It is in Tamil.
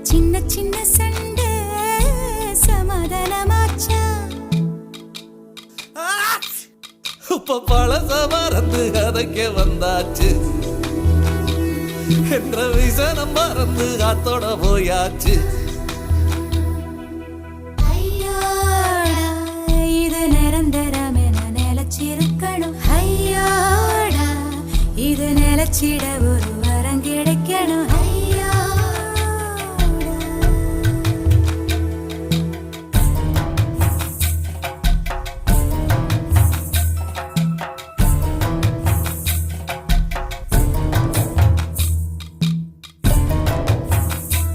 சின்ன சின்ன சண்டை சமாதானமாச்சா? இப்ப பழச மறந்து கதைக்க வந்தாச்சு என்ற விசனம் மறந்து காத்தோட போயாச்சு. ஐயோடா இது நிரந்தரம் என நிலச்சிருக்கணும். ஐயோடா இது நிலச்சிட